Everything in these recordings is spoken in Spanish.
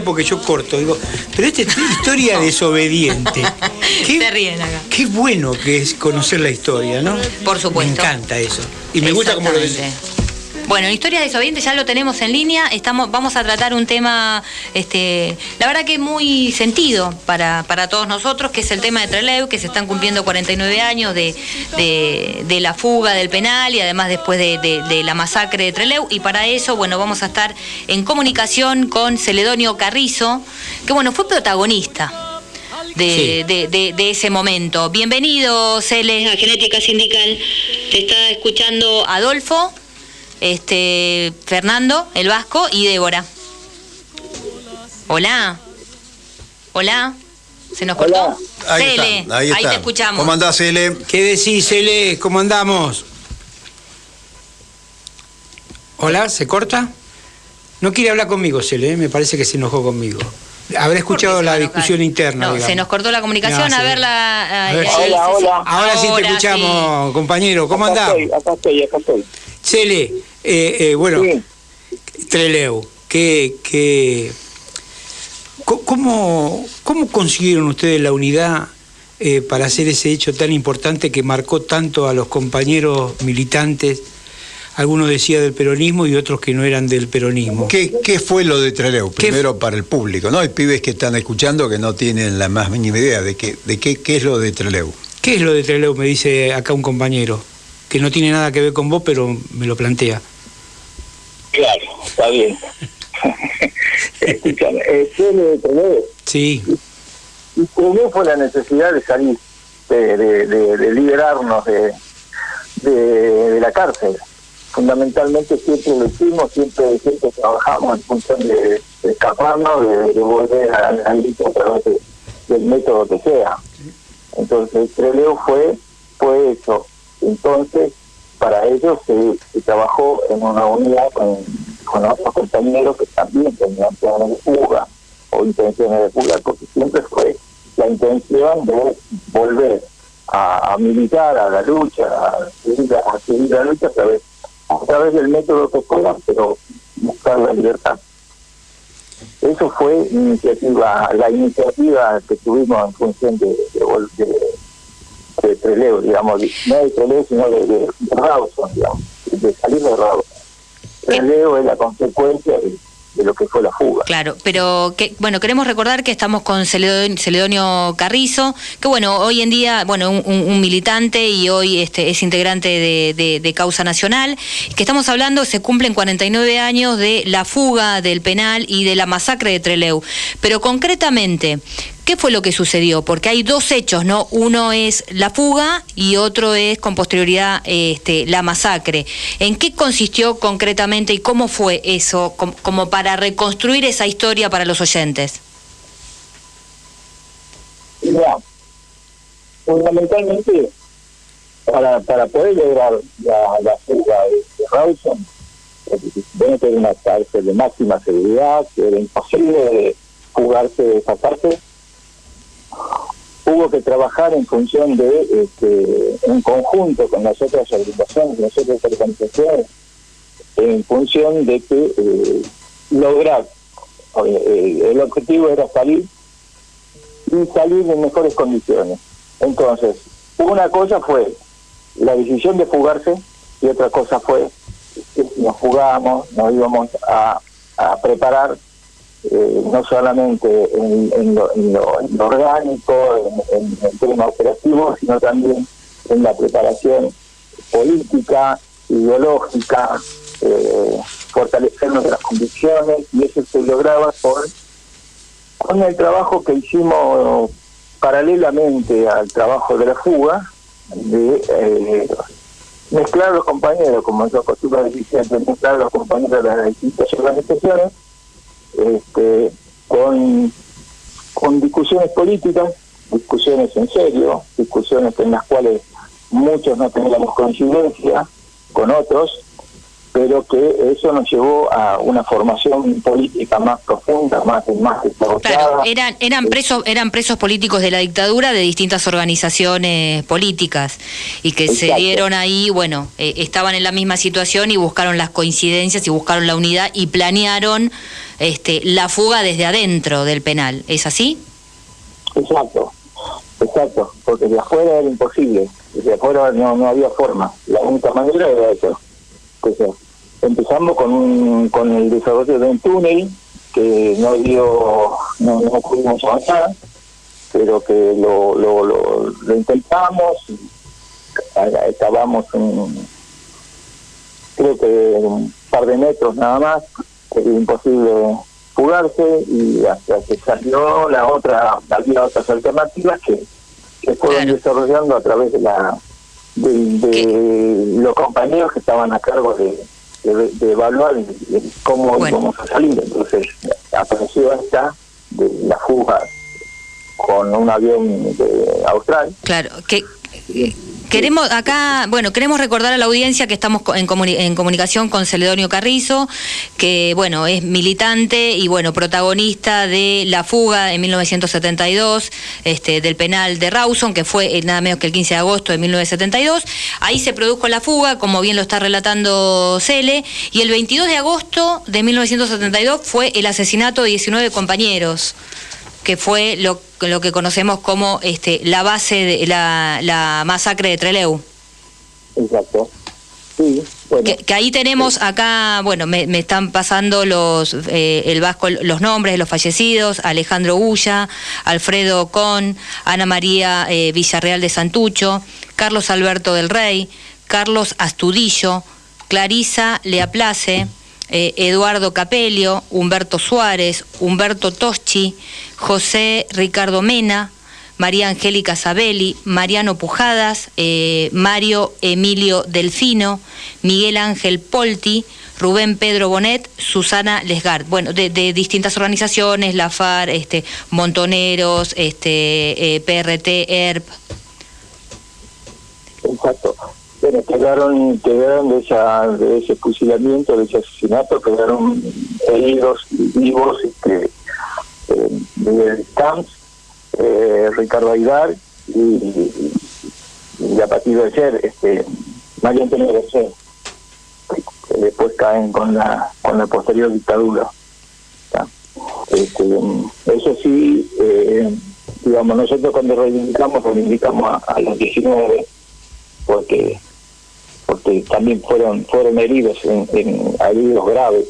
porque yo corto, digo, pero esta es historia desobediente. Se ríen acá. Qué bueno que es conocer la historia, ¿no? Por supuesto. Me encanta eso. Y me gusta cómo lo dicen. Bueno, Historia desobediente ya lo tenemos en línea. Vamos a tratar un tema, la verdad que muy sentido para todos nosotros, que es el tema de Trelew, que se están cumpliendo 49 años de la fuga del penal y además después de la masacre de Trelew. Y para eso, bueno, vamos a estar en comunicación con Celedonio Carrizo, que bueno, fue protagonista de ese momento. Bienvenido, Cele, a Genética Sindical. Te está escuchando Adolfo, Fernando, el Vasco y Débora. Hola. Hola. ¿Se nos cortó? Hola. Cele, ahí te escuchamos. ¿Cómo andás, Cele? ¿Qué decís, Cele? ¿Cómo andamos? Hola, ¿se corta? No quiere hablar conmigo, Cele, me parece que se enojó conmigo. Habrá escuchado la discusión interna. No, digamos. Se nos cortó la comunicación, No, a ver la... Hola. Ahora sí te escuchamos, sí. Compañero, ¿cómo andás? Acá estoy. Cele, bueno, sí. Trelew, ¿cómo consiguieron ustedes la unidad para hacer ese hecho tan importante que marcó tanto a los compañeros militantes? Algunos decían del peronismo y otros que no eran del peronismo. ¿Qué fue lo de Trelew? Primero para el público, ¿no? Hay pibes que están escuchando que no tienen la más mínima idea de qué es lo de Trelew. ¿Qué es lo de Trelew? Me dice acá un compañero, que no tiene nada que ver con vos, pero me lo plantea. Claro, está bien. Escúchame, ¿qué es lo de Trelew? Sí. Y Trelew fue la necesidad de salir, de liberarnos de la cárcel. Fundamentalmente siempre lo hicimos, siempre trabajamos en función de escaparnos, de volver al grito a través del método que sea. Entonces Trelew fue eso. Entonces para ello se trabajó en una unidad con otros compañeros que también tenían planes de fuga o intenciones de fuga, porque siempre fue la intención de volver a militar, a la lucha, a seguir la lucha a través del método que fuera, pero buscar la libertad. Eso fue la iniciativa que tuvimos en función de Trelew, digamos, no de Trelew, sino de Rawson, digamos, de salir de Rawson. Trelew es la consecuencia de lo que fue la fuga. Claro, pero queremos recordar que estamos con Celedonio Carrizo, que bueno, hoy en día, bueno, un militante y hoy es integrante de Causa Nacional, que estamos hablando, se cumplen 49 años de la fuga del penal y de la masacre de Trelew. Pero concretamente, ¿qué fue lo que sucedió? Porque hay dos hechos, ¿no? Uno es la fuga y otro es, con posterioridad, la masacre. ¿En qué consistió concretamente y cómo fue eso, como para reconstruir esa historia para los oyentes? Mira, fundamentalmente, para poder lograr la fuga de Rawson, debe tener una cárcel de máxima seguridad, que era imposible de fugarse de esa cárcel. Hubo que trabajar en función en conjunto con las otras agrupaciones, las otras organizaciones, en función de que lograr, el objetivo era salir en mejores condiciones. Entonces, una cosa fue la decisión de fugarse y otra cosa fue que si nos fugábamos, nos íbamos a preparar no solamente en lo orgánico, en el tema operativo, sino también en la preparación política, ideológica, fortalecer nuestras convicciones, y eso se lograba con el trabajo que hicimos paralelamente al trabajo de la fuga, de mezclar los compañeros, como yo acostumbro decir siempre, mezclar los compañeros de las distintas organizaciones, con discusiones políticas, discusiones en serio, discusiones en las cuales muchos no teníamos coincidencia con otros, pero pero que eso nos llevó a una formación política más profunda, más desarrollada. Claro, eran presos políticos de la dictadura de distintas organizaciones políticas y que se dieron ahí, bueno, estaban en la misma situación y buscaron las coincidencias y buscaron la unidad y planearon la fuga desde adentro del penal. ¿Es así? Exacto, porque de afuera era imposible, de afuera no había forma, la única manera era eso. Entonces, empezamos con el desarrollo de un túnel que no pudimos avanzar, pero que lo intentamos, acabamos creo que un par de metros nada más, que era imposible fugarse, y hasta que salió había otras alternativas que fueron desarrollando a través de los compañeros que estaban a cargo de evaluar cómo íbamos a salir. Entonces apareció esta de la fuga con un avión de Austral. Claro, queremos recordar a la audiencia que estamos en comunicación con Celedonio Carrizo, que bueno, es militante y bueno, protagonista de la fuga en 1972 del penal de Rawson, que fue nada menos que el 15 de agosto de 1972. Ahí se produjo la fuga, como bien lo está relatando Cele, y el 22 de agosto de 1972 fue el asesinato de 19 compañeros, que fue lo que conocemos como la base de la masacre de Trelew. Exacto. Sí, bueno. Que ahí tenemos acá, bueno, me están pasando el Vasco los nombres de los fallecidos: Alejandro Ulla, Alfredo Con, Ana María Villarreal de Santucho, Carlos Alberto del Rey, Carlos Astudillo, Clarisa Leaplace, Eduardo Capelio, Humberto Suárez, Humberto Toschi, José Ricardo Mena, María Angélica Sabelli, Mariano Pujadas, Mario Emilio Delfino, Miguel Ángel Polti, Rubén Pedro Bonet, Susana Lesgard. Bueno, de distintas organizaciones, la FAR, Montoneros, PRT, ERP. Exacto. Bueno, quedaron de ese fusilamiento, de ese asesinato, quedaron heridos vivos Miguel Camps, Ricardo Aidar y a partir de ayer María Antonio Garcés, que después caen con la posterior dictadura. Eso sí, digamos, nosotros cuando reivindicamos a los 19, porque también fueron heridos heridos graves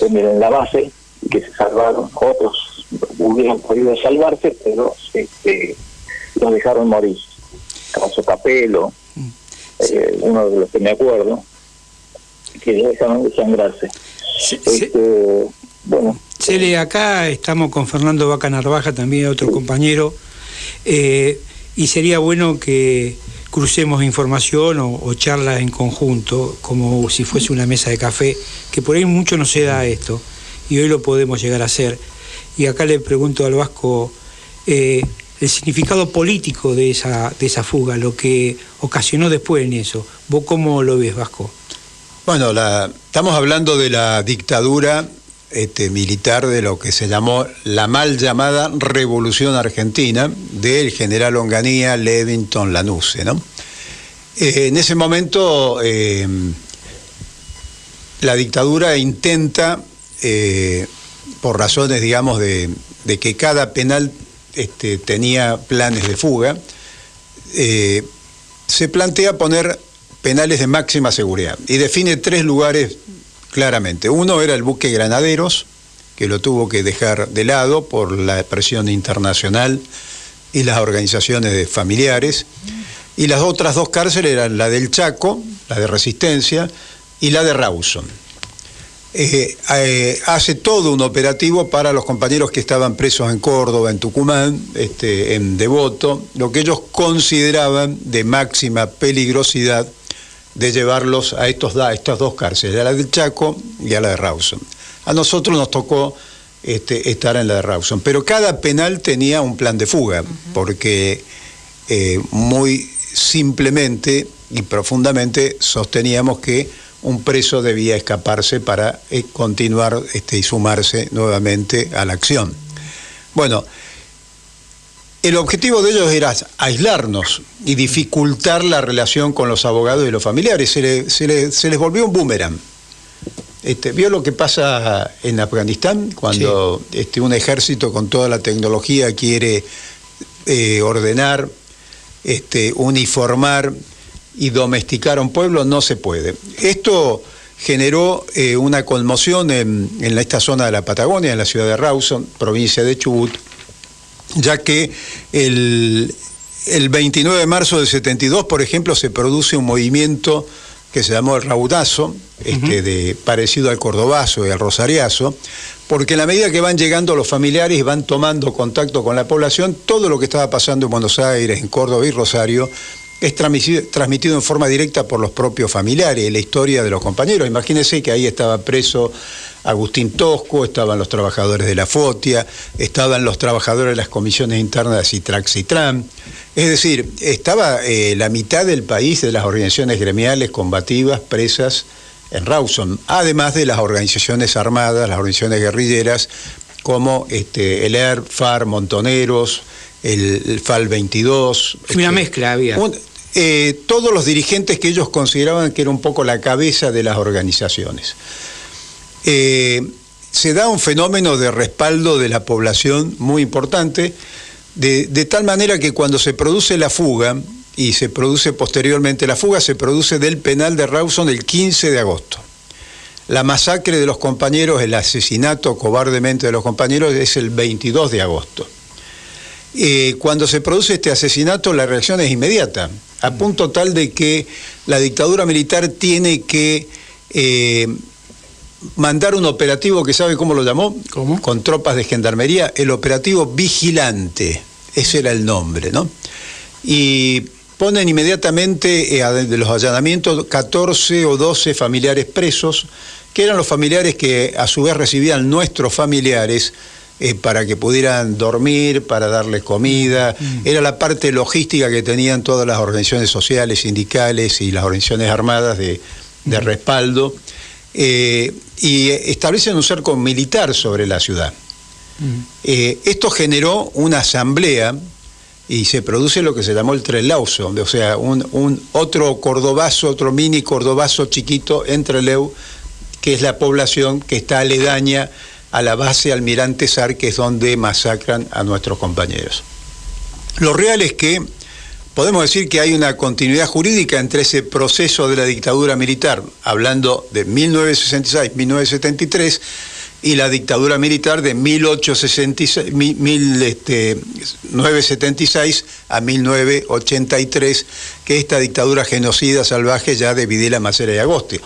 en la base, y que se salvaron. Otros hubieran podido salvarse, pero los dejaron morir. Caso Capelo, uno de los que me acuerdo, que dejaron de sangrarse. Bueno. Cele, acá estamos con Fernando Vaca Narvaja, también otro compañero, y sería bueno que crucemos información o charlas en conjunto, como si fuese una mesa de café, que por ahí mucho no se da esto, y hoy lo podemos llegar a hacer. Y acá le pregunto al Vasco el significado político de esa fuga, lo que ocasionó después en eso. ¿Vos cómo lo ves, Vasco? Bueno, estamos hablando de la dictadura militar, de lo que se llamó la mal llamada Revolución Argentina, del general Onganía, Levington, Lanusse, ¿no? En ese momento la dictadura intenta, por razones, digamos, de que cada penal tenía planes de fuga, se plantea poner penales de máxima seguridad y define 3 lugares claramente. Uno era el buque Granaderos, que lo tuvo que dejar de lado por la presión internacional y las organizaciones de familiares, y las otras 2 cárceles eran la del Chaco, la de Resistencia, y la de Rawson. Hace todo un operativo para los compañeros que estaban presos en Córdoba, en Tucumán, en Devoto, lo que ellos consideraban de máxima peligrosidad, de llevarlos a estas 2 cárceles, a la del Chaco y a la de Rawson. A nosotros nos tocó estar en la de Rawson, pero cada penal tenía un plan de fuga, porque muy simplemente y profundamente sosteníamos que un preso debía escaparse para continuar y sumarse nuevamente a la acción. Bueno, el objetivo de ellos era aislarnos y dificultar la relación con los abogados y los familiares. Se les volvió un boomerang. ¿Vio lo que pasa en Afganistán cuando sí, un ejército con toda la tecnología quiere ordenar, uniformar y domesticar a un pueblo? No se puede. Esto generó una conmoción en esta zona de la Patagonia, en la ciudad de Rawson, provincia de Chubut, ya que el 29 de marzo del 72, por ejemplo, se produce un movimiento que se llamó el Raudazo, parecido al cordobazo y al rosariazo, porque en la medida que van llegando los familiares y van tomando contacto con la población, todo lo que estaba pasando en Buenos Aires, en Córdoba y Rosario es transmitido en forma directa por los propios familiares, la historia de los compañeros. Imagínense que ahí estaba preso Agustín Tosco, estaban los trabajadores de la FOTIA, estaban los trabajadores de las comisiones internas de Citrac-Citran. Es decir, estaba la mitad del país de las organizaciones gremiales combativas presas en Rawson, además de las organizaciones armadas, las organizaciones guerrilleras, como el ERP, FAR, Montoneros, el FAL 22. Una mezcla había. Todos los dirigentes que ellos consideraban que era un poco la cabeza de las organizaciones. Se da un fenómeno de respaldo de la población muy importante, de tal manera que cuando se produce la fuga, y se produce posteriormente la fuga, se produce del penal de Rawson el 15 de agosto. La masacre de los compañeros, el asesinato cobardemente de los compañeros es el 22 de agosto. Cuando se produce este asesinato, la reacción es inmediata, a punto tal de que la dictadura militar tiene que mandar un operativo que ¿sabe cómo lo llamó? ¿Cómo? Con tropas de gendarmería, el operativo Vigilante, ese era el nombre, ¿no? Y ponen inmediatamente de los allanamientos 14 o 12 familiares presos, que eran los familiares que a su vez recibían nuestros familiares para que pudieran dormir, para darles comida. Era la parte logística que tenían todas las organizaciones sociales, sindicales y las organizaciones armadas de respaldo. Y establecen un cerco militar sobre la ciudad. Esto generó una asamblea y se produce lo que se llamó el Treleuso, o sea, un otro cordobazo, otro mini cordobazo chiquito en Trelew, que es la población que está aledaña a la base Almirante Sar, que es donde masacran a nuestros compañeros. Lo real es que podemos decir que hay una continuidad jurídica entre ese proceso de la dictadura militar, hablando de 1966-1973, y la dictadura militar de 1976 a 1983, que es esta dictadura genocida salvaje ya de Videla, Masera y Agosti.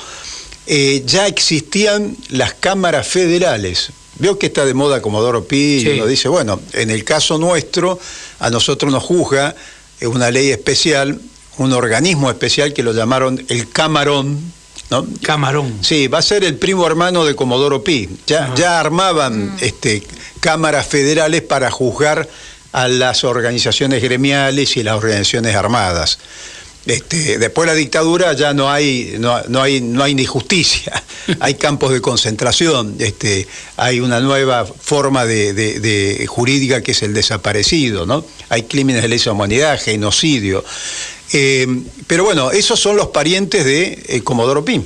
Ya existían las cámaras federales. Veo que está de moda Comodoro Pi, sí. Y uno dice, bueno, en el caso nuestro, a nosotros nos juzga una ley especial, un organismo especial que lo llamaron el Camarón, ¿no? Camarón. Sí, va a ser el primo hermano de Comodoro Pi. Ya armaban cámaras federales para juzgar a las organizaciones gremiales y las organizaciones armadas. Después de la dictadura ya no hay ni justicia, hay campos de concentración, hay una nueva forma de jurídica que es el desaparecido, ¿no? Hay crímenes de lesa humanidad, genocidio. Pero bueno, esos son los parientes de Comodoro Pi.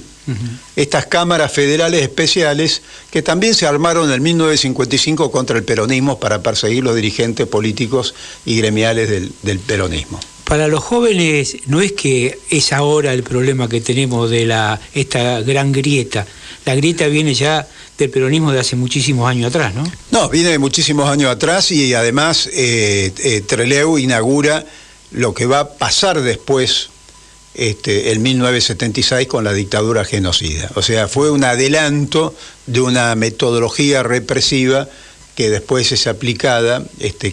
Estas cámaras federales especiales que también se armaron en 1955 contra el peronismo para perseguir los dirigentes políticos y gremiales del peronismo. Para los jóvenes no es que es ahora el problema que tenemos de esta gran grieta. La grieta viene ya del peronismo de hace muchísimos años atrás, ¿no? No, viene de muchísimos años atrás y además Trelew inaugura lo que va a pasar después en 1976 con la dictadura genocida. O sea, fue un adelanto de una metodología represiva que después es aplicada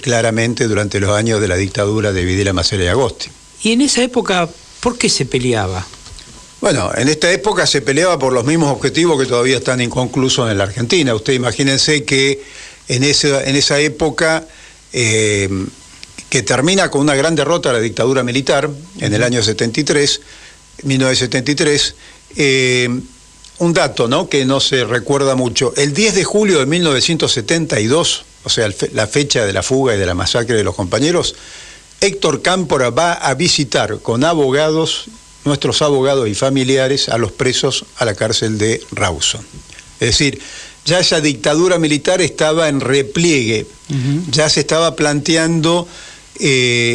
claramente durante los años de la dictadura de Videla, Masera y Agosti. ¿Y en esa época por qué se peleaba? Bueno, en esta época se peleaba por los mismos objetivos que todavía están inconclusos en la Argentina. Usted imagínense que en esa época, que termina con una gran derrota de la dictadura militar en el año 73, 1973. Un dato, ¿no?, que no se recuerda mucho. El 10 de julio de 1972, o sea, la fecha de la fuga y de la masacre de los compañeros, Héctor Cámpora va a visitar con abogados, nuestros abogados y familiares, a los presos a la cárcel de Rawson. Es decir, ya esa dictadura militar estaba en repliegue, ya se estaba planteando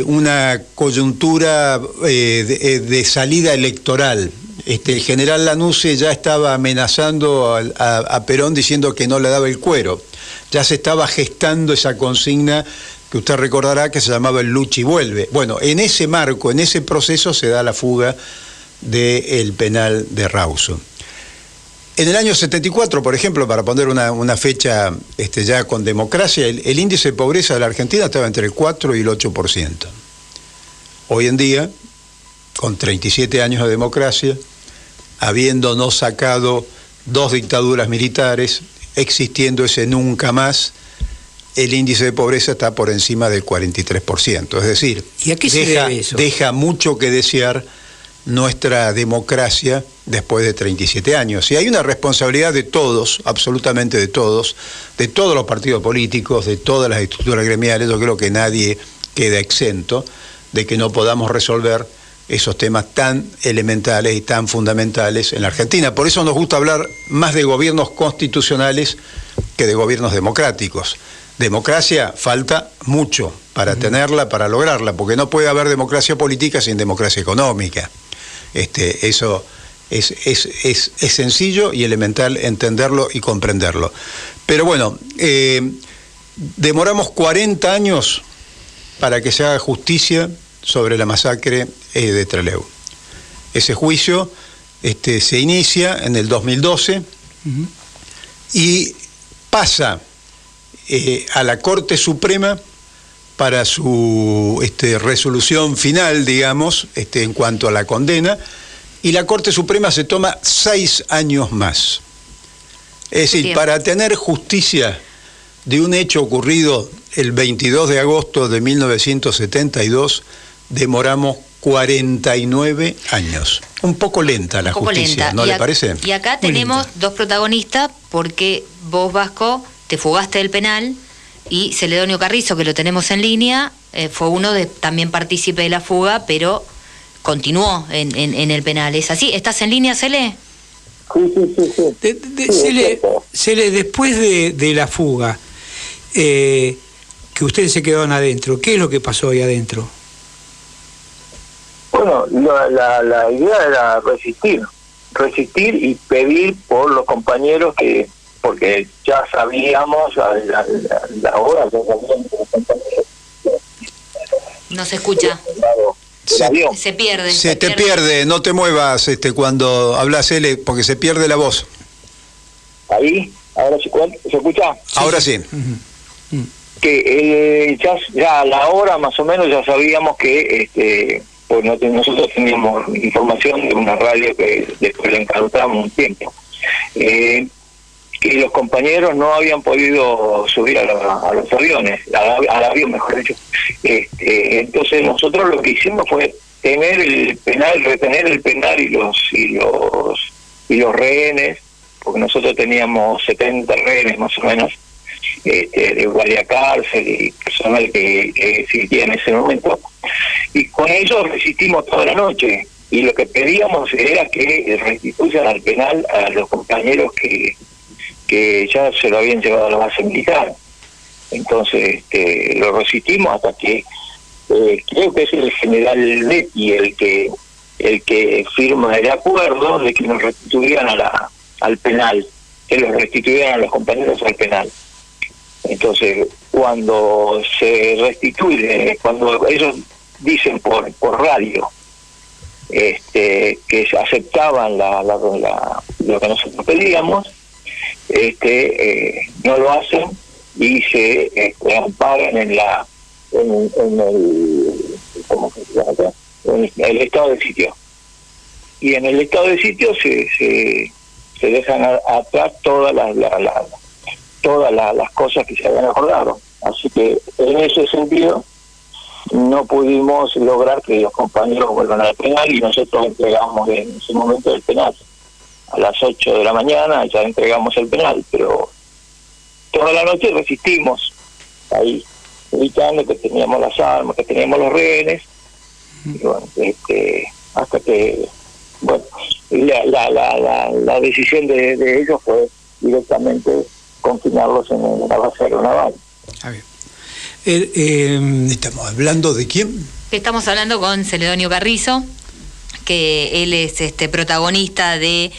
una coyuntura de salida electoral. El general Lanusse ya estaba amenazando a Perón diciendo que no le daba el cuero. Ya se estaba gestando esa consigna que usted recordará que se llamaba el lucha y vuelve. Bueno, en ese marco, en ese proceso se da la fuga del penal de Rawson. En el año 74, por ejemplo, para poner una fecha ya con democracia, el índice de pobreza de la Argentina estaba entre el 4 y el 8%. Hoy en día, con 37 años de democracia, habiéndonos sacado 2 dictaduras militares, existiendo ese nunca más, el índice de pobreza está por encima del 43%. Es decir, ¿y a qué se debe eso? Deja mucho que desear nuestra democracia después de 37 años. Y hay una responsabilidad de todos, absolutamente de todos los partidos políticos, de todas las estructuras gremiales. Yo creo que nadie queda exento de que no podamos resolver esos temas tan elementales y tan fundamentales en la Argentina. Por eso nos gusta hablar más de gobiernos constitucionales que de gobiernos democráticos. Democracia falta mucho para tenerla, para lograrla, porque no puede haber democracia política sin democracia económica. Eso es sencillo y elemental entenderlo y comprenderlo. Pero bueno, demoramos 40 años para que se haga justicia sobre la masacre de Trelew. Ese juicio se inicia en el 2012 y pasa a la Corte Suprema para su resolución final, digamos, en cuanto a la condena, y la Corte Suprema se toma 6 años más. Es decir, para tener justicia de un hecho ocurrido el 22 de agosto de 1972, demoramos 49 años. Un poco lenta la justicia, ¿no le parece? Y acá tenemos 2 protagonistas, porque vos, Vasco, te fugaste del penal, y Celedonio Carrizo, que lo tenemos en línea, fue uno también partícipe de la fuga, pero continuó en el penal. ¿Es así? ¿Estás en línea, Cele? Sí. Cele, después de la fuga, que ustedes se quedaron adentro, ¿qué es lo que pasó ahí adentro? Bueno, la idea era resistir y pedir por los compañeros porque ya sabíamos a la hora, ya sabíamos que los compañeros... No se escucha. Se pierde. Se te pierde, no te muevas cuando hablas, L, porque se pierde la voz. Ahí, ahora se escucha. Ahora sí. Que ya a la hora más o menos ya sabíamos que pues nosotros teníamos información de una radio que después le incautamos un tiempo, que los compañeros no habían podido subir a los aviones, al avión mejor dicho. Entonces nosotros lo que hicimos fue retener el penal y los rehenes, porque nosotros teníamos 70 rehenes más o menos, de guardia cárcel y personal que existía en ese momento, y con ellos resistimos toda la noche, y lo que pedíamos era que restituyan al penal a los compañeros que ya se lo habían llevado a la base militar. Entonces lo resistimos hasta que creo que es el general Betty el que firma el acuerdo de que nos restituyeran al penal, que los restituyeran a los compañeros al penal. Entonces, cuando se restituye, cuando ellos dicen por radio que aceptaban lo que nosotros pedíamos, no lo hacen y se amparan en el estado de sitio. Y en el estado de sitio se dejan atrás todas las cosas que se habían acordado. Así que en ese sentido no pudimos lograr que los compañeros vuelvan al penal y nosotros entregamos en ese momento el penal. A las 8 de la mañana ya entregamos el penal, pero toda la noche resistimos ahí, gritando que teníamos las armas, que teníamos los rehenes, y bueno, hasta que, bueno, la decisión de ellos fue directamente confinarlos en la base aeronaval. A ver. ¿Estamos hablando de quién? Estamos hablando con Celedonio Carrizo, que él es protagonista de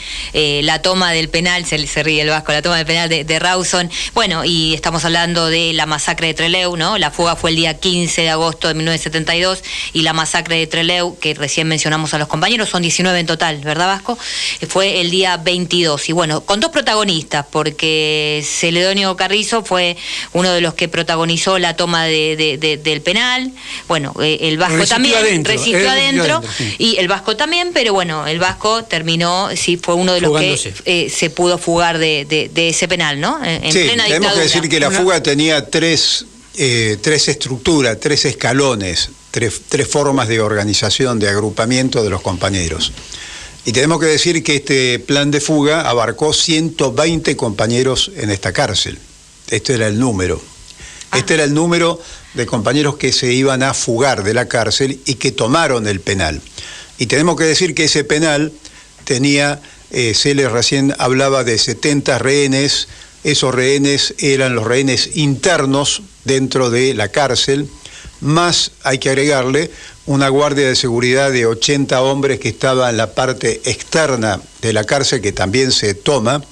la toma del penal, se ríe el Vasco, la toma del penal de Rawson. Bueno, y estamos hablando de la masacre de Trelew, ¿no? La fuga fue el día 15 de agosto de 1972 y la masacre de Trelew, que recién mencionamos a los compañeros, son 19 en total, ¿verdad, Vasco? Fue el día 22. Y bueno, con dos protagonistas, porque Celedonio Carrizo fue uno de los que protagonizó la toma del penal. Bueno, el Vasco también resistió adentro, sí. Y el Vasco también, pero bueno, el Vasco terminó, sí, fue uno de los fugándose, que se pudo fugar de ese penal, ¿no? En sí, plena dictadura. Tenemos que decir que la fuga tenía tres estructuras, tres escalones, tres formas de organización, de agrupamiento de los compañeros. Y tenemos que decir que este plan de fuga abarcó 120 compañeros en esta cárcel. Este era el número. Este era el número de compañeros que se iban a fugar de la cárcel y que tomaron el penal. Y tenemos que decir que ese penal tenía, Celes recién hablaba de 70 rehenes, esos rehenes eran los rehenes internos dentro de la cárcel, más hay que agregarle una guardia de seguridad de 80 hombres que estaba en la parte externa de la cárcel, que también se toma,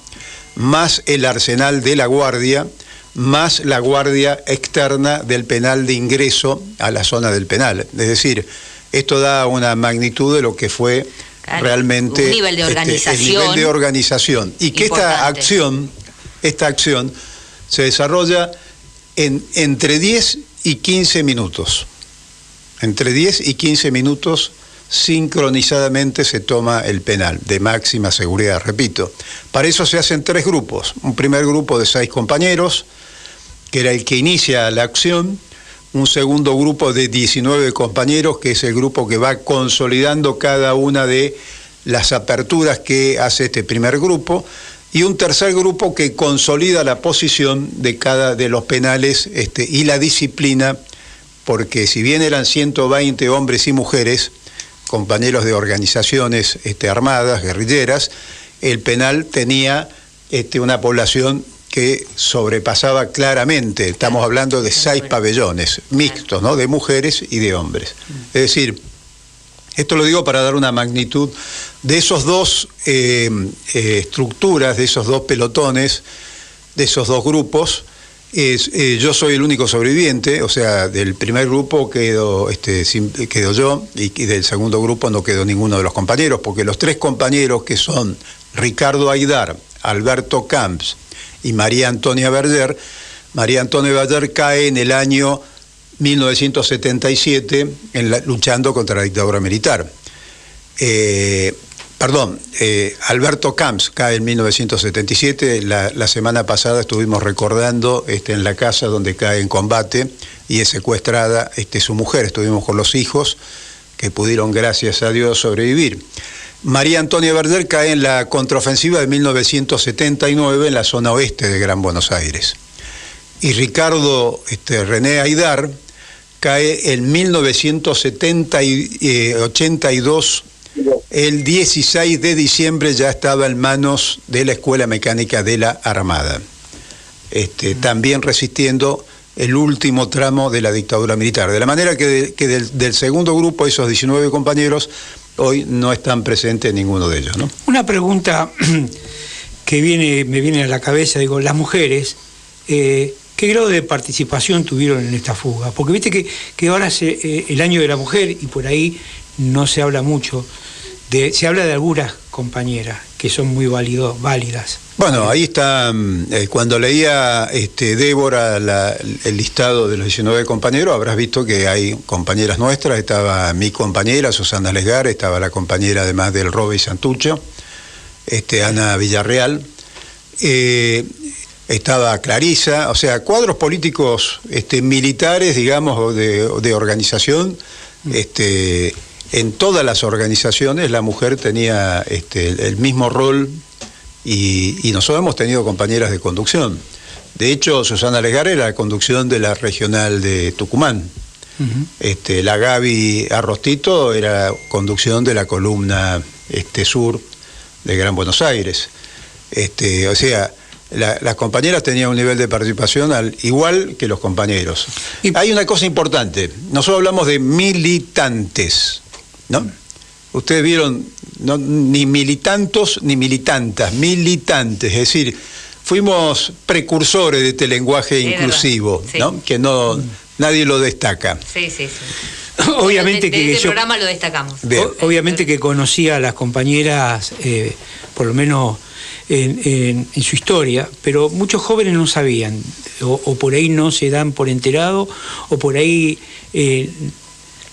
más el arsenal de la guardia, más la guardia externa del penal de ingreso a la zona del penal. Es decir, esto da una magnitud de lo que fue realmente un nivel de organización, el nivel de organización. Y que esta acción se desarrolla entre 10 y 15 minutos. Entre 10 y 15 minutos sincronizadamente se toma el penal, de máxima seguridad, repito. Para eso se hacen 3 grupos. Un primer grupo de 6 compañeros, que era el que inicia la acción. Un segundo grupo de 19 compañeros, que es el grupo que va consolidando cada una de las aperturas que hace este primer grupo, y un tercer grupo que consolida la posición de cada de los penales y la disciplina, porque si bien eran 120 hombres y mujeres, compañeros de organizaciones armadas, guerrilleras, el penal tenía una población que sobrepasaba claramente, estamos hablando de 6 pabellones mixtos, ¿no?, de mujeres y de hombres. Es decir, esto lo digo para dar una magnitud de esos dos estructuras, de esos dos pelotones, de esos dos grupos. Yo soy el único sobreviviente, o sea, del primer grupo quedo yo, y del segundo grupo no quedó ninguno de los compañeros, porque los 3 compañeros, que son Ricardo Aydar, Alberto Camps y María Antonia Berger cae en el año 1977 luchando contra la dictadura militar. Alberto Camps cae en 1977, la semana pasada estuvimos recordando en la casa donde cae en combate y es secuestrada su mujer, estuvimos con los hijos que pudieron, gracias a Dios, sobrevivir. María Antonia Berger cae en la contraofensiva de 1979 en la zona oeste de Gran Buenos Aires. Y Ricardo René Aydar cae en 1982, el 16 de diciembre ya estaba en manos de la Escuela Mecánica de la Armada, también resistiendo el último tramo de la dictadura militar. De la manera que del segundo grupo, esos 19 compañeros, hoy no están presentes ninguno de ellos, ¿no? Una pregunta que me viene a la cabeza, digo, las mujeres, ¿qué grado de participación tuvieron en esta fuga? Porque viste que ahora es el año de la mujer y por ahí no se habla mucho, se habla de algunas compañeras que son muy válidas. Bueno, ahí está, cuando leía Débora el listado de los 19 compañeros, habrás visto que hay compañeras nuestras, estaba mi compañera Susana Lesgar, estaba la compañera además del Robe y Santucho, Ana Villarreal. estaba Clarisa, o sea, cuadros políticos militares, digamos, o de organización. En todas las organizaciones la mujer tenía el mismo rol y nosotros hemos tenido compañeras de conducción. De hecho, Susana Legar era la conducción de la regional de Tucumán. Uh-huh. La Gaby Arrostito era conducción de la columna sur de Gran Buenos Aires. O sea, las compañeras tenían un nivel de participación igual que los compañeros. Hay una cosa importante, nosotros hablamos de militantes, ¿no? Ustedes vieron, no, ni militantos ni militantas, militantes, es decir, fuimos precursores de este lenguaje inclusivo, sí, ¿no? Que nadie lo destaca. Sí. Obviamente que este programa lo destacamos. Obviamente que conocía a las compañeras, por lo menos en su historia, pero muchos jóvenes no sabían, o por ahí no se dan por enterado, o por ahí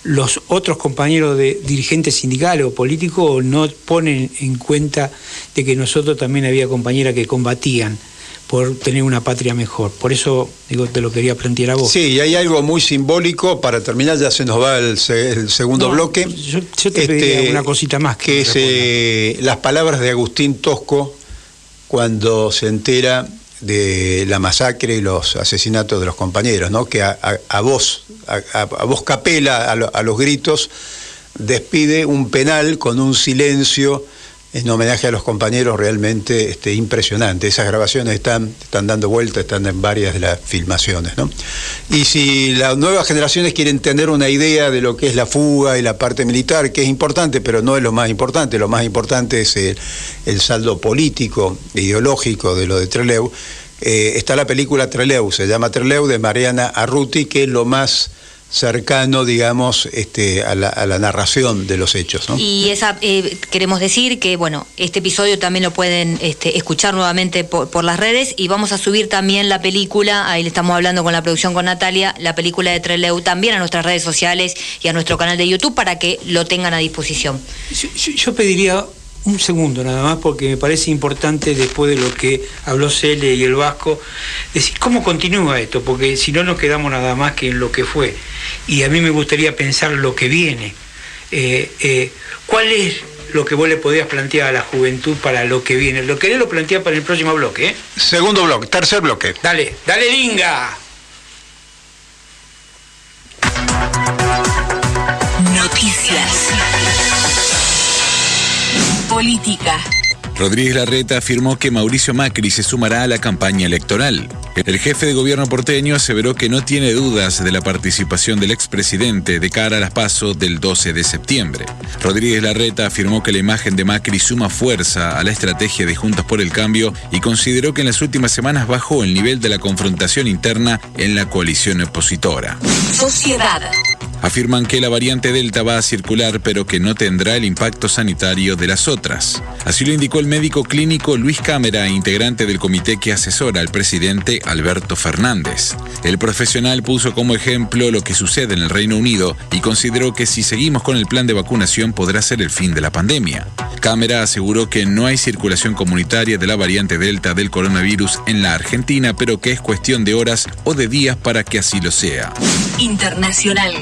los otros compañeros de dirigentes sindicales o políticos no ponen en cuenta de que nosotros también había compañeras que combatían por tener una patria mejor. Por eso, digo, te lo quería plantear a vos. Sí, y hay algo muy simbólico, para terminar, ya se nos va el segundo bloque. Yo te pediría una cosita más. Que es las palabras de Agustín Tosco cuando se entera de la masacre y los asesinatos de los compañeros, ¿no? Que a voz capela, a los gritos, despide un penal con un silencio en homenaje a los compañeros realmente impresionante. Esas grabaciones están dando vuelta, están en varias de las filmaciones, ¿no? Y si las nuevas generaciones quieren tener una idea de lo que es la fuga y la parte militar, que es importante, pero no es lo más importante es el saldo político, ideológico de lo de Trelew, está la película Trelew, se llama Trelew, de Mariana Arruti, que es lo más cercano, digamos, a la narración de los hechos, ¿no? Y queremos decir que, bueno, este episodio también lo pueden escuchar nuevamente por las redes, y vamos a subir también la película, ahí le estamos hablando con la producción con Natalia, la película de Trelew también a nuestras redes sociales y a nuestro canal de YouTube para que lo tengan a disposición. Yo pediría un segundo nada más, porque me parece importante, después de lo que habló Cele y el Vasco, decir cómo continúa esto, porque si no nos quedamos nada más que en lo que fue. Y a mí me gustaría pensar lo que viene. ¿Cuál es lo que vos le podías plantear a la juventud para lo que viene? Lo querés lo plantear para el próximo bloque, ¿eh? Segundo bloque, tercer bloque. Dale, Linga. Noticias. Política. Rodríguez Larreta afirmó que Mauricio Macri se sumará a la campaña electoral. El jefe de gobierno porteño aseveró que no tiene dudas de la participación del expresidente de cara a las PASO del 12 de septiembre. Rodríguez Larreta afirmó que la imagen de Macri suma fuerza a la estrategia de Juntos por el Cambio y consideró que en las últimas semanas bajó el nivel de la confrontación interna en la coalición opositora. Sociedad. Afirman que la variante Delta va a circular, pero que no tendrá el impacto sanitario de las otras. Así lo indicó el médico clínico Luis Cámara, integrante del comité que asesora al presidente Alberto Fernández. El profesional puso como ejemplo lo que sucede en el Reino Unido y consideró que si seguimos con el plan de vacunación podrá ser el fin de la pandemia. Cámara aseguró que no hay circulación comunitaria de la variante Delta del coronavirus en la Argentina, pero que es cuestión de horas o de días para que así lo sea. Internacional.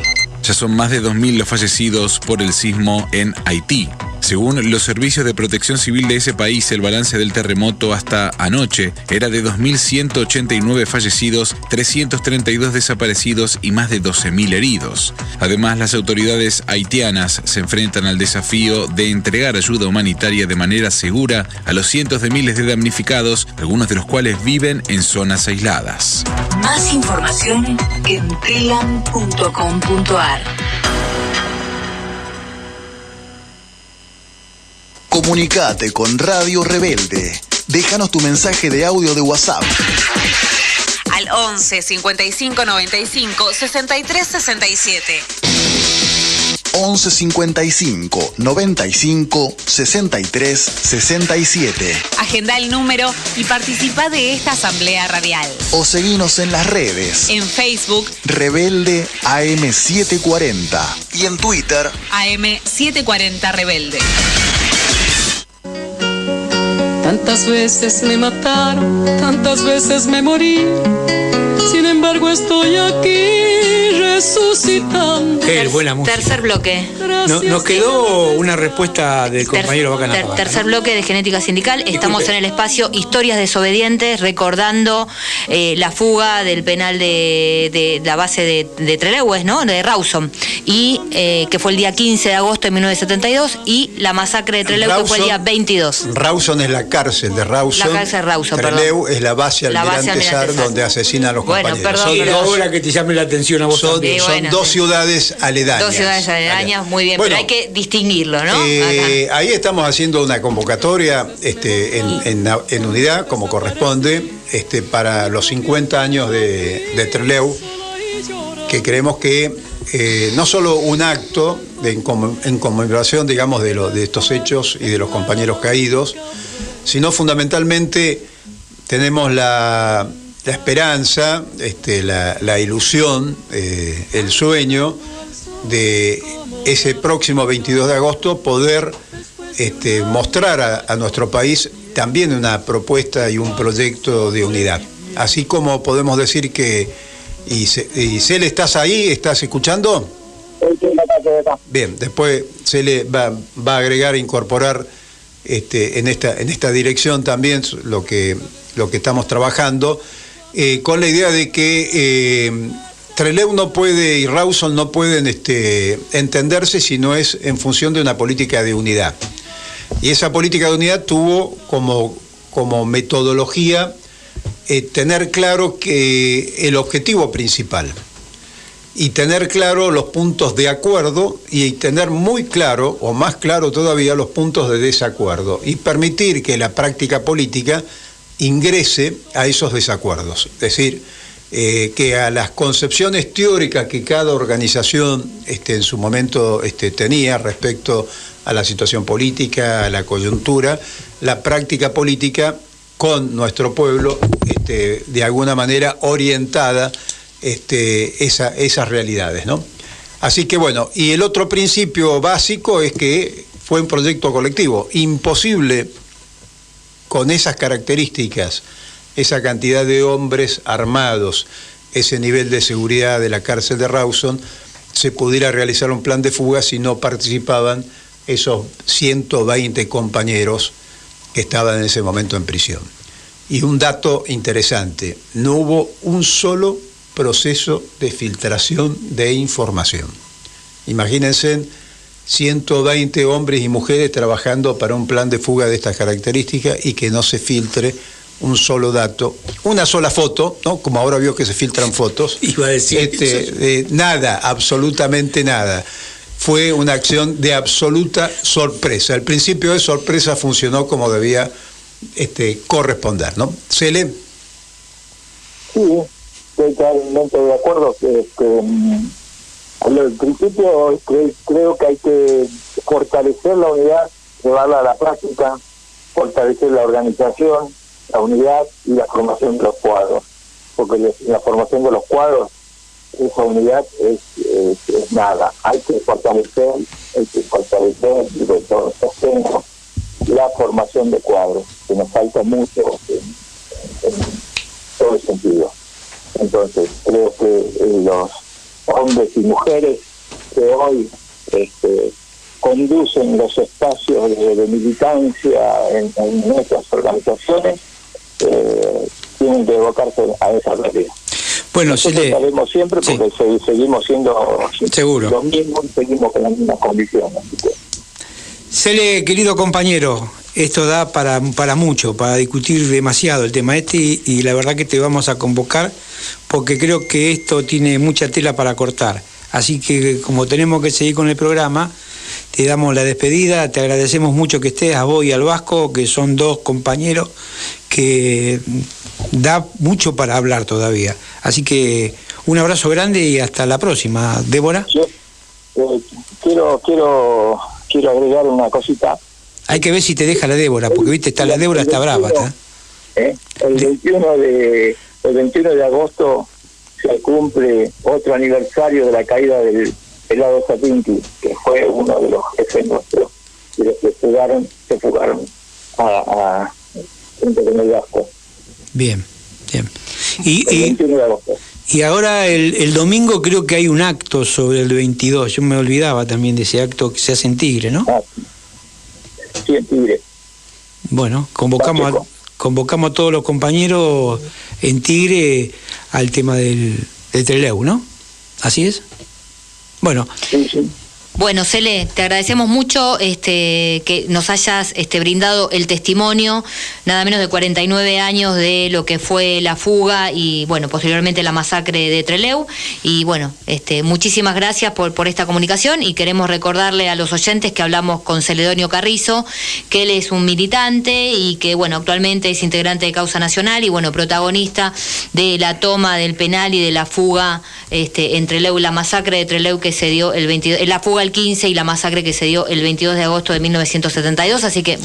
Ya son más de 2.000 los fallecidos por el sismo en Haití. Según los servicios de protección civil de ese país, el balance del terremoto hasta anoche era de 2.189 fallecidos, 332 desaparecidos y más de 12.000 heridos. Además, las autoridades haitianas se enfrentan al desafío de entregar ayuda humanitaria de manera segura a los cientos de miles de damnificados, algunos de los cuales viven en zonas aisladas. Más información en telam.com.ar. Comunicate con Radio Rebelde. Déjanos tu mensaje de audio de WhatsApp. Al 11 55 95 63 67. 11 55 95 63 67. Agenda el número y participa de esta asamblea radial. O seguinos en las redes. En Facebook, Rebelde AM740. Y en Twitter, AM740 Rebelde. Tantas veces me mataron, tantas veces me morí. Sin embargo estoy aquí resucitando. Qué buena música. Tercer bloque. Nos quedó una respuesta del compañero Bacana. Tercer bloque de Genética Sindical. Estamos en el espacio Historias Desobedientes, recordando la fuga del penal de la base de Trelew, ¿no? De Rawson. Y que fue el día 15 de agosto de 1972. Y la masacre de Trelew, que fue el día 22. Rawson es la cárcel de Rawson. La cárcel de Rawson, Trelew es la base Almirante Sar, donde asesinan a los compañeros. Perdón, y ahora que te llame la atención a vos también. Son dos ciudades aledañas. Dos ciudades aledañas, muy bien, bueno, pero hay que distinguirlo, ¿no? Ahí estamos haciendo una convocatoria en unidad, como corresponde, para los 50 años de Trelew, que creemos que no solo un acto en conmemoración, digamos, de estos hechos y de los compañeros caídos, sino fundamentalmente tenemos la esperanza, la ilusión, el sueño de ese próximo 22 de agosto poder mostrar a nuestro país también una propuesta y un proyecto de unidad. Así como podemos decir que, y Cele, ¿estás ahí? ¿Estás escuchando? Bien, después Cele va a agregar, incorporar en esta dirección también lo que estamos trabajando, con la idea de que Trelew no puede y Rawson no pueden entenderse si no es en función de una política de unidad. Y esa política de unidad tuvo como metodología tener claro que el objetivo principal y tener claro los puntos de acuerdo y tener muy claro, o más claro todavía, los puntos de desacuerdo y permitir que la práctica política ingrese a esos desacuerdos. Es decir, que a las concepciones teóricas que cada organización en su momento tenía respecto a la situación política, a la coyuntura, la práctica política con nuestro pueblo, de alguna manera orientada esas realidades, ¿no? Así que bueno, y el otro principio básico es que fue un proyecto colectivo. Imposible con esas características, esa cantidad de hombres armados, ese nivel de seguridad de la cárcel de Rawson, se pudiera realizar un plan de fuga si no participaban esos 120 compañeros que estaban en ese momento en prisión. Y un dato interesante, no hubo un solo proceso de filtración de información. Imagínense 120 hombres y mujeres trabajando para un plan de fuga de estas características y que no se filtre un solo dato, una sola foto, ¿no? Como ahora vio que se filtran fotos. Iba a decir nada, absolutamente nada. Fue una acción de absoluta sorpresa. El principio de sorpresa funcionó como debía corresponder, ¿no? ¿Cele? Sí, estoy totalmente de acuerdo. Al principio creo que hay que fortalecer la unidad, llevarla a la práctica, fortalecer la organización, la unidad y la formación de los cuadros, porque la formación de los cuadros, esa unidad es nada. Hay que fortalecer y de todo sostengo la formación de cuadros, que nos falta mucho en todo el sentido. Entonces creo que los hombres y mujeres que hoy conducen los espacios de militancia en nuestras organizaciones tienen que evocarse a esa realidad. Bueno, nosotros sabemos siempre porque seguimos siendo seguro los mismos y seguimos con las mismas condiciones. Cele, querido compañero, esto da para mucho, para discutir demasiado el tema y la verdad que te vamos a convocar porque creo que esto tiene mucha tela para cortar. Así que como tenemos que seguir con el programa, te damos la despedida, te agradecemos mucho que estés, a vos y al Vasco, que son dos compañeros que da mucho para hablar todavía. Así que un abrazo grande y hasta la próxima. Débora. Yo quiero agregar una cosita. Hay que ver si te deja la Débora, porque viste, la Débora está brava. El 21 de agosto se cumple otro aniversario de la caída del Pelado Sapinti, que fue uno de los jefes nuestros, de los que se fugaron junto con el Vasco. Bien, bien. El 21 de agosto. Y ahora el domingo creo que hay un acto sobre el 22. Yo me olvidaba también de ese acto que se hace en Tigre, ¿no? Sí, en Tigre. Bueno, convocamos a todos los compañeros en Tigre al tema del Trelew, ¿no? ¿Así es? Bueno. Sí, sí. Bueno, Cele, te agradecemos mucho que nos hayas brindado el testimonio, nada menos de 49 años de lo que fue la fuga y, bueno, posteriormente la masacre de Trelew. Y, bueno, muchísimas gracias por esta comunicación y queremos recordarle a los oyentes que hablamos con Celedonio Carrizo, que él es un militante y que, bueno, actualmente es integrante de Causa Nacional y, bueno, protagonista de la toma del penal y de la fuga en Trelew, la masacre de Trelew que se dio el 22, la fuga el 15 y la masacre que se dio el 22 de agosto de 1972, así que